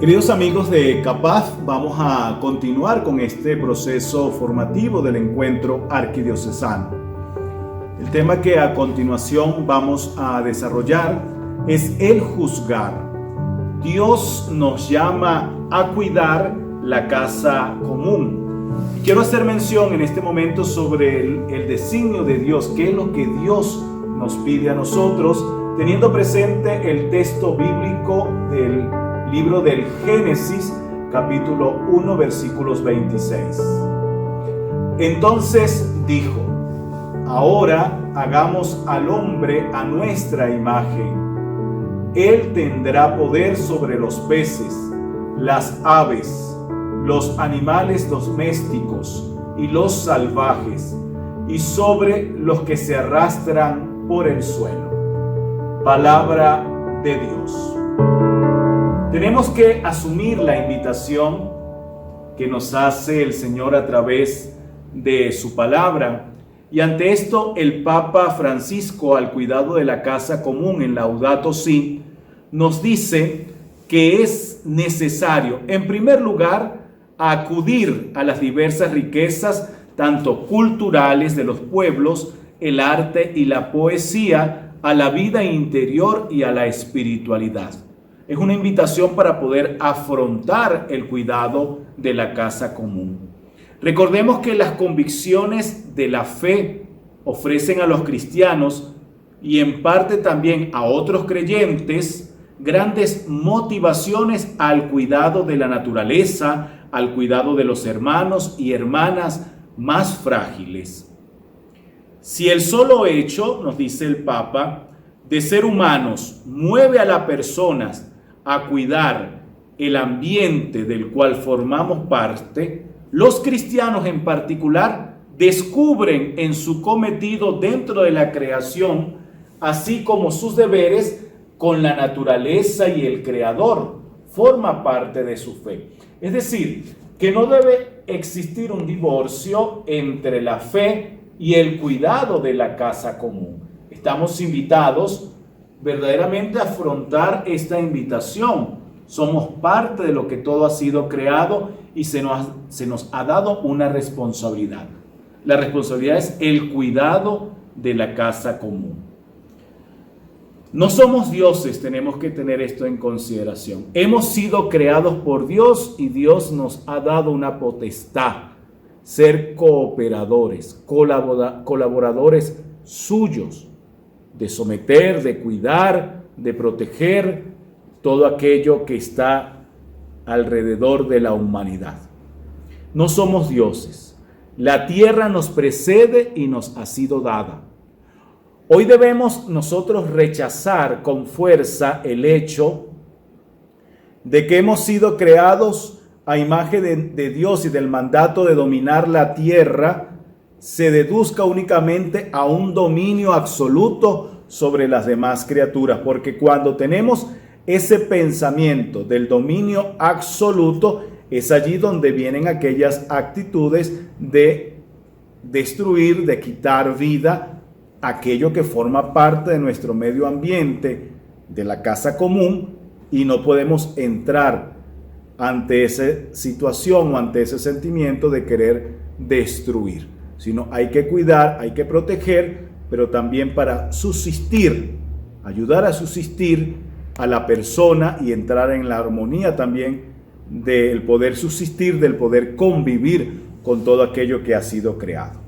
Queridos amigos de Capaz, vamos a continuar con este proceso formativo del encuentro arquidiocesano. El tema que a continuación vamos a desarrollar es el juzgar. Dios nos llama a cuidar la casa común. Y quiero hacer mención en este momento sobre el designio de Dios, qué es lo que Dios nos pide a nosotros, teniendo presente el texto bíblico del libro del Génesis, capítulo 1, versículos 26. Entonces dijo: ahora hagamos al hombre a nuestra imagen. Él tendrá poder sobre los peces, las aves, los animales domésticos y los salvajes, y sobre los que se arrastran por el suelo. Palabra de Dios. Tenemos que asumir la invitación que nos hace el Señor a través de su palabra. Y ante esto, el Papa Francisco, al cuidado de la casa común en Laudato Si, nos dice que es necesario, en primer lugar, acudir a las diversas riquezas, tanto culturales de los pueblos, el arte y la poesía, a la vida interior y a la espiritualidad. Es una invitación para poder afrontar el cuidado de la casa común. Recordemos que las convicciones de la fe ofrecen a los cristianos y en parte también a otros creyentes grandes motivaciones al cuidado de la naturaleza, al cuidado de los hermanos y hermanas más frágiles. Si el solo hecho, nos dice el Papa, de ser humanos mueve a las personas a cuidar el ambiente del cual formamos parte, los cristianos en particular descubren en su cometido dentro de la creación, así como sus deberes con la naturaleza y el Creador, forma parte de su fe. Es decir, que no debe existir un divorcio entre la fe y el cuidado de la casa común. Estamos invitados verdaderamente a afrontar esta invitación. Somos parte de lo que todo ha sido creado y se nos ha dado una responsabilidad. La responsabilidad es el cuidado de la casa común. No somos dioses, tenemos que tener esto en consideración. Hemos sido creados por Dios y Dios nos ha dado una potestad, ser cooperadores, colaboradores suyos, de someter, de cuidar, de proteger todo aquello que está alrededor de la humanidad. No somos dioses. La tierra nos precede y nos ha sido dada. Hoy debemos nosotros rechazar con fuerza el hecho de que hemos sido creados a imagen de Dios y del mandato de dominar la tierra se deduzca únicamente a un dominio absoluto sobre las demás criaturas, porque cuando tenemos ese pensamiento del dominio absoluto, es allí donde vienen aquellas actitudes de destruir, de quitar vida, aquello que forma parte de nuestro medio ambiente, de la casa común, y no podemos entrar ante esa situación o ante ese sentimiento de querer destruir, sino hay que cuidar, hay que proteger, pero también para subsistir, ayudar a subsistir a la persona y entrar en la armonía también del poder subsistir, del poder convivir con todo aquello que ha sido creado.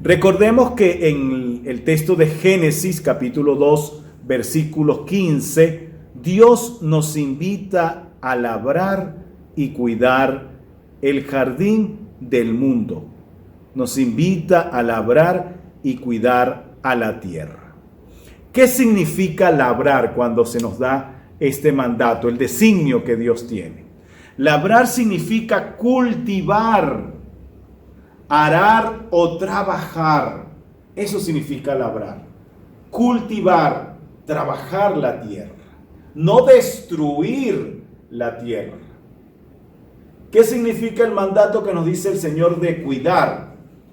Recordemos que en el texto de Génesis, capítulo 2, versículo 15, Dios nos invita a labrar y cuidar el jardín del mundo. Nos invita a labrar y cuidar a la tierra. ¿Qué significa labrar cuando se nos da este mandato, el designio que Dios tiene? Labrar significa cultivar, arar o trabajar. Eso significa labrar. Cultivar, trabajar la tierra, no destruir la tierra. ¿Qué significa el mandato que nos dice el Señor de cuidar?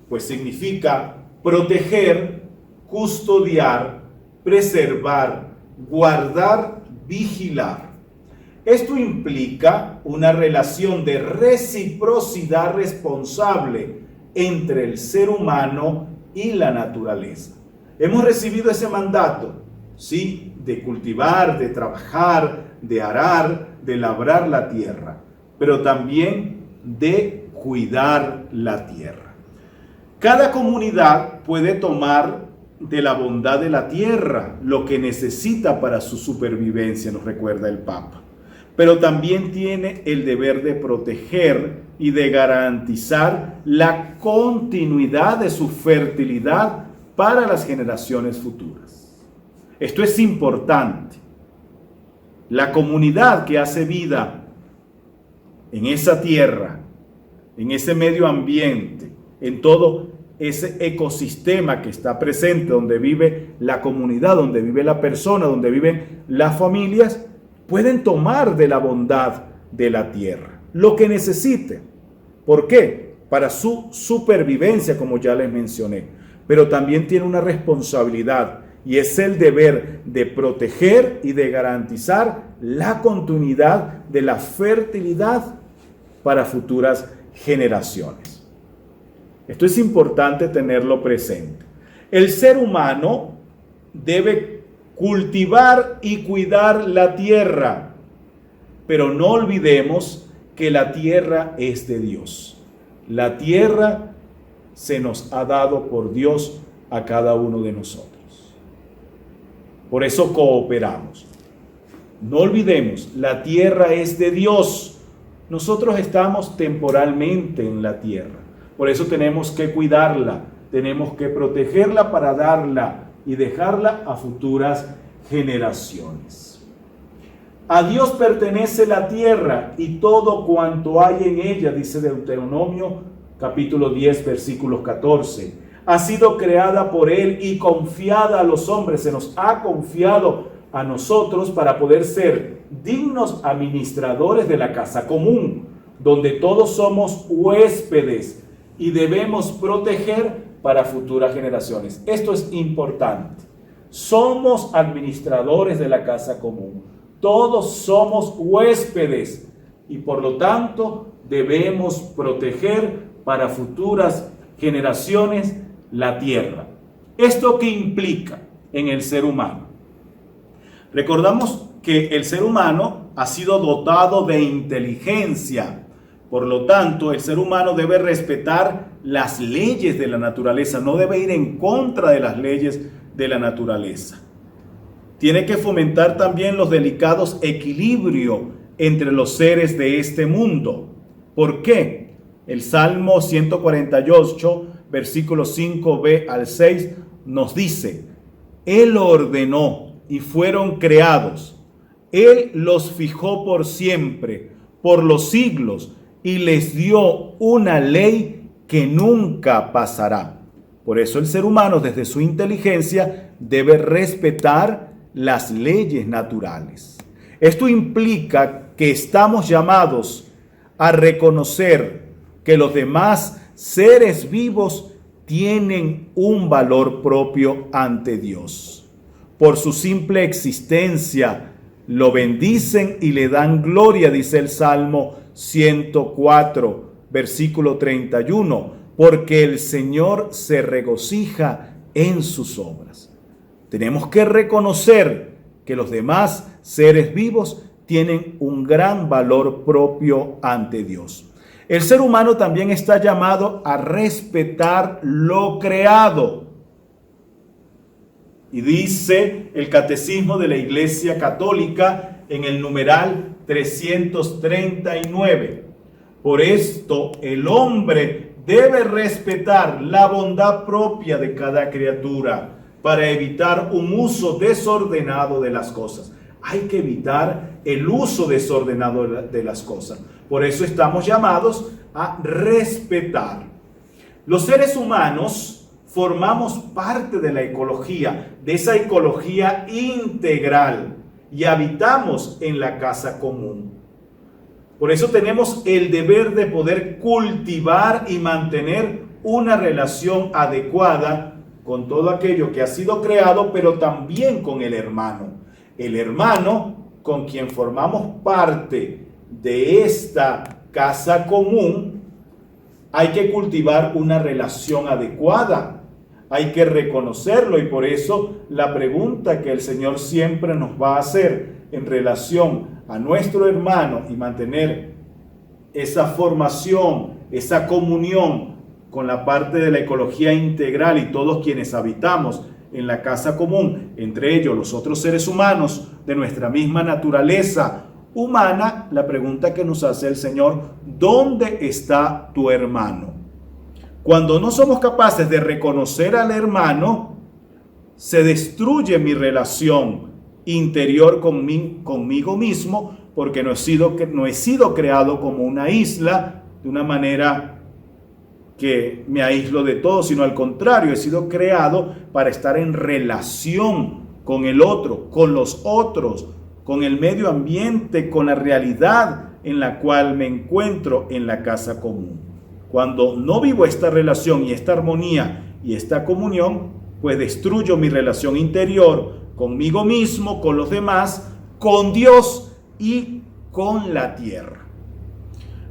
Pues significa proteger, custodiar, preservar, guardar, vigilar. Esto implica una relación de reciprocidad responsable entre el ser humano y la naturaleza. Hemos recibido ese mandato, ¿sí?, de cultivar, de trabajar, de arar, de labrar la tierra, pero también de cuidar la tierra. Cada comunidad puede tomar de la bondad de la tierra lo que necesita para su supervivencia, nos recuerda el Papa, pero también tiene el deber de proteger y de garantizar la continuidad de su fertilidad para las generaciones futuras. Esto es importante. La comunidad que hace vida en esa tierra, en ese medio ambiente, en todo ese ecosistema que está presente, donde vive la comunidad, donde vive la persona, donde viven las familias, pueden tomar de la bondad de la tierra lo que necesiten. ¿Por qué? Para su supervivencia, como ya les mencioné. Pero también tiene una responsabilidad, y es el deber de proteger y de garantizar la continuidad de la fertilidad para futuras generaciones. Esto es importante tenerlo presente. El ser humano debe cultivar y cuidar la tierra, pero no olvidemos que la tierra es de Dios. La tierra se nos ha dado por Dios a cada uno de nosotros. Por eso cooperamos. No olvidemos, la tierra es de Dios. Nosotros estamos temporalmente en la tierra. Por eso tenemos que cuidarla, tenemos que protegerla para darla y dejarla a futuras generaciones. A Dios pertenece la tierra y todo cuanto hay en ella, dice Deuteronomio capítulo 10, versículos 14. Ha sido creada por Él y confiada a los hombres. Se nos ha confiado a nosotros para poder ser dignos administradores de la casa común, donde todos somos huéspedes y debemos proteger para futuras generaciones. Esto es importante. Somos administradores de la casa común. Todos somos huéspedes y por lo tanto debemos proteger para futuras generaciones la tierra. ¿Esto qué implica en el ser humano? Recordamos que el ser humano ha sido dotado de inteligencia. Por lo tanto, el ser humano debe respetar las leyes de la naturaleza, no debe ir en contra de las leyes de la naturaleza. Tiene que fomentar también los delicados equilibrios entre los seres de este mundo. ¿Por qué? El Salmo 148, versículos 5b al 6, nos dice: Él ordenó y fueron creados. Él los fijó por siempre, por los siglos, y les dio una ley que nunca pasará. Por eso el ser humano, desde su inteligencia, debe respetar las leyes naturales. Esto implica que estamos llamados a reconocer que los demás seres vivos tienen un valor propio ante Dios. Por su simple existencia, lo bendicen y le dan gloria, dice el Salmo 104, versículo 31, porque el Señor se regocija en sus obras. Tenemos que reconocer que los demás seres vivos tienen un gran valor propio ante Dios. El ser humano también está llamado a respetar lo creado. Y dice el Catecismo de la Iglesia Católica en el numeral 339. Por esto el hombre debe respetar la bondad propia de cada criatura para evitar un uso desordenado de las cosas. Hay que evitar el uso desordenado de las cosas. Por eso estamos llamados a respetar. Los seres humanos formamos parte de la ecología, de esa ecología integral, y habitamos en la casa común. Por eso tenemos el deber de poder cultivar y mantener una relación adecuada con todo aquello que ha sido creado, pero también con el hermano. El hermano con quien formamos parte de esta casa común, hay que cultivar una relación adecuada. Hay que reconocerlo, y por eso la pregunta que el Señor siempre nos va a hacer en relación a nuestro hermano y mantener esa formación, esa comunión con la parte de la ecología integral y todos quienes habitamos en la casa común, entre ellos los otros seres humanos de nuestra misma naturaleza humana, la pregunta que nos hace el Señor: ¿dónde está tu hermano? Cuando no somos capaces de reconocer al hermano, se destruye mi relación interior conmigo mismo, porque no he sido creado como una isla, de una manera que me aíslo de todo, sino al contrario, he sido creado para estar en relación con el otro, con los otros, con el medio ambiente, con la realidad en la cual me encuentro en la casa común. Cuando no vivo esta relación y esta armonía y esta comunión, pues destruyo mi relación interior conmigo mismo, con los demás, con Dios y con la tierra.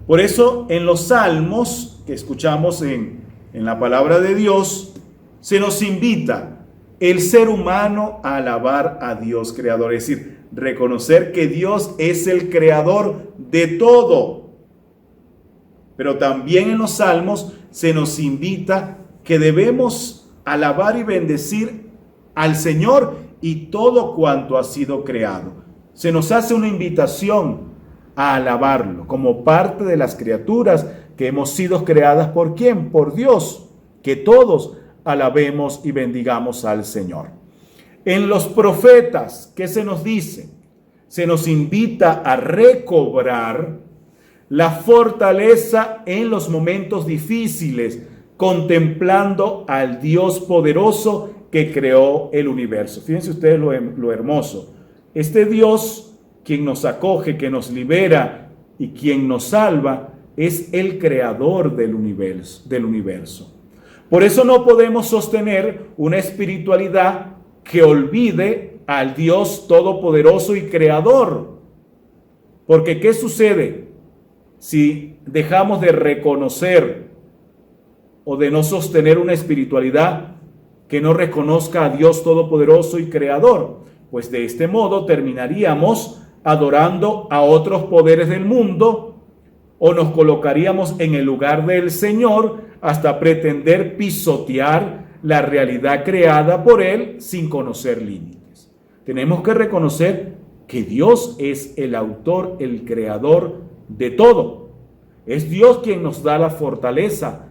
Por eso en los salmos que escuchamos en la palabra de Dios, se nos invita el ser humano a alabar a Dios creador, es decir, reconocer que Dios es el creador de todo. Pero también en los salmos se nos invita que debemos alabar y bendecir al Señor y todo cuanto ha sido creado. Se nos hace una invitación a alabarlo como parte de las criaturas que hemos sido creadas ¿por quién? Por Dios. Que todos alabemos y bendigamos al Señor. En los profetas, ¿qué se nos dice? Se nos invita a recobrar la fortaleza en los momentos difíciles, contemplando al Dios poderoso que creó el universo. Fíjense ustedes lo hermoso. Este Dios, quien nos acoge, que nos libera y quien nos salva, es el creador del universo. Por eso no podemos sostener una espiritualidad que olvide al Dios todopoderoso y creador. Porque ¿qué sucede si dejamos de reconocer o de no sostener una espiritualidad que no reconozca a Dios todopoderoso y creador? Pues de este modo terminaríamos adorando a otros poderes del mundo, o nos colocaríamos en el lugar del Señor hasta pretender pisotear la realidad creada por Él sin conocer límites. Tenemos que reconocer que Dios es el autor, el creador de todo. Es Dios quien nos da la fortaleza,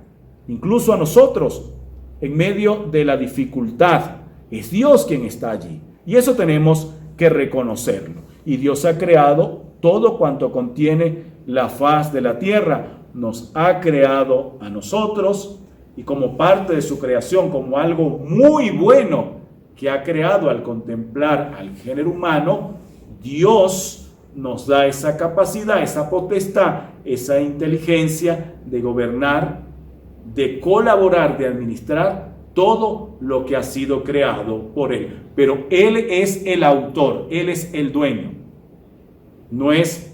incluso a nosotros, en medio de la dificultad. Es Dios quien está allí. Y eso tenemos que reconocerlo. Y Dios ha creado todo cuanto contiene la faz de la tierra. Nos ha creado a nosotros y como parte de su creación, como algo muy bueno que ha creado al contemplar al género humano, Dios nos da esa capacidad, esa potestad, esa inteligencia de gobernar, de colaborar, de administrar todo lo que ha sido creado por Él. Pero Él es el autor, Él es el dueño, no es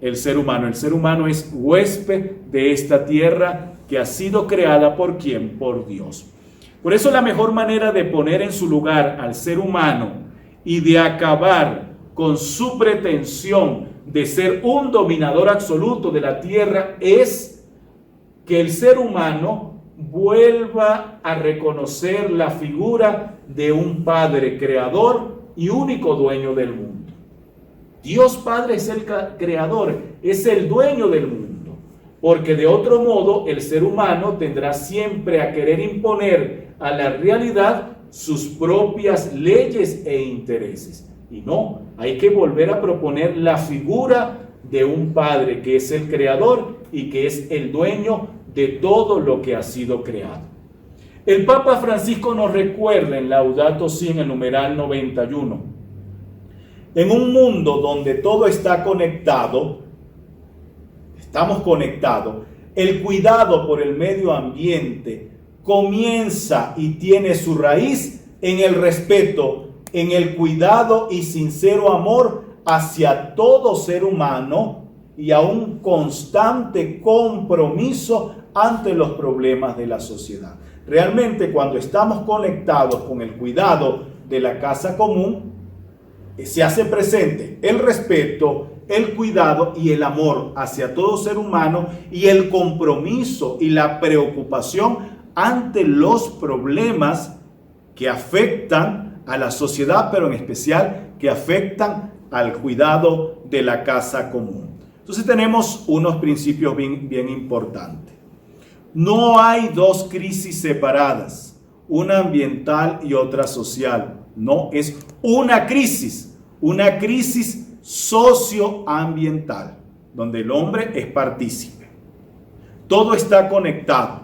el ser humano. El ser humano es huésped de esta tierra que ha sido creada ¿por quién? Por Dios. Por eso la mejor manera de poner en su lugar al ser humano y de acabar con su pretensión de ser un dominador absoluto de la tierra es que el ser humano vuelva a reconocer la figura de un Padre creador y único dueño del mundo. Dios Padre es el creador, es el dueño del mundo, porque de otro modo el ser humano tendrá siempre a querer imponer a la realidad sus propias leyes e intereses. Y no, hay que volver a proponer la figura de un Padre que es el creador y que es el dueño de todo lo que ha sido creado. El Papa Francisco nos recuerda en Laudato Si, en el numeral 91, en un mundo donde todo está conectado, estamos conectados, el cuidado por el medio ambiente comienza y tiene su raíz en el respeto, en el cuidado y sincero amor hacia todo ser humano y a un constante compromiso ante los problemas de la sociedad. Realmente, cuando estamos conectados con el cuidado de la casa común, se hace presente el respeto, el cuidado y el amor hacia todo ser humano, y el compromiso y la preocupación ante los problemas que afectan a la sociedad, pero en especial que afectan al cuidado de la casa común. Entonces tenemos unos principios bien importantes. No hay dos crisis separadas, una ambiental y otra social. No, es una crisis socioambiental, donde el hombre es partícipe. Todo está conectado.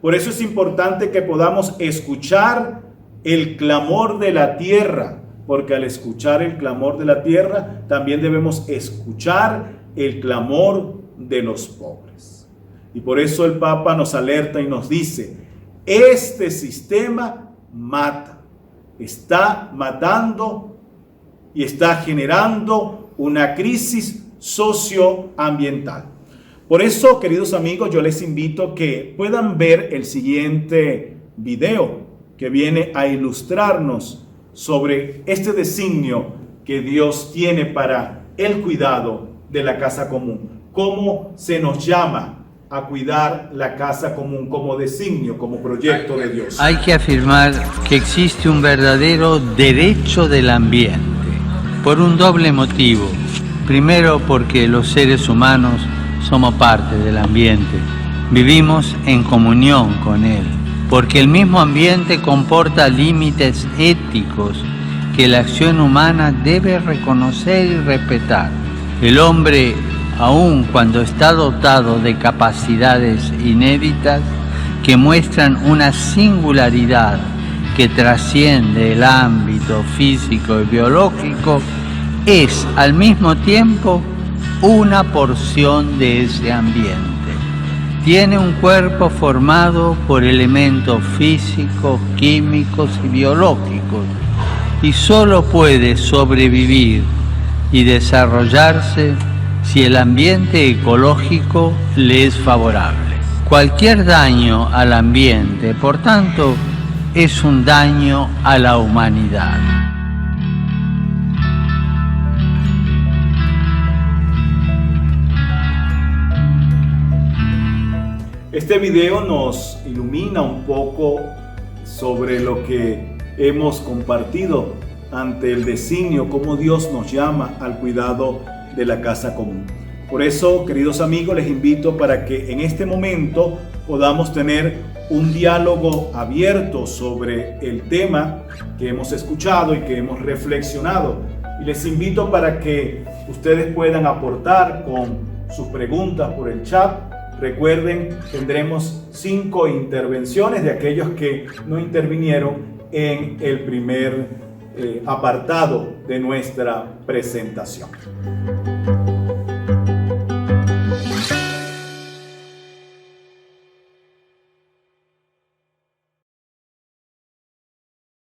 Por eso es importante que podamos escuchar el clamor de la tierra, porque al escuchar el clamor de la tierra, también debemos escuchar el clamor de los pobres. Y por eso el Papa nos alerta y nos dice: este sistema mata, está matando y está generando una crisis socioambiental. Por eso, queridos amigos, yo les invito a que puedan ver el siguiente video que viene a ilustrarnos sobre este designio que Dios tiene para el cuidado de la casa común. Cómo se nos llama a cuidar la casa común como designio, como proyecto de Dios. Hay que afirmar que existe un verdadero derecho del ambiente, por un doble motivo. Primero, porque los seres humanos somos parte del ambiente, vivimos en comunión con él, porque el mismo ambiente comporta límites éticos que la acción humana debe reconocer y respetar. El hombre, aun cuando está dotado de capacidades inéditas que muestran una singularidad que trasciende el ámbito físico y biológico, es al mismo tiempo una porción de ese ambiente. Tiene un cuerpo formado por elementos físicos, químicos y biológicos, y solo puede sobrevivir y desarrollarse si el ambiente ecológico le es favorable. Cualquier daño al ambiente, por tanto, es un daño a la humanidad. Este video nos ilumina un poco sobre lo que hemos compartido ante el designio, cómo Dios nos llama al cuidado de la casa común. Por eso, queridos amigos, les invito para que en este momento podamos tener un diálogo abierto sobre el tema que hemos escuchado y que hemos reflexionado. Y les invito para que ustedes puedan aportar con sus preguntas por el chat. Recuerden, tendremos 5 intervenciones de aquellos que no intervinieron en el primer apartado de nuestra presentación.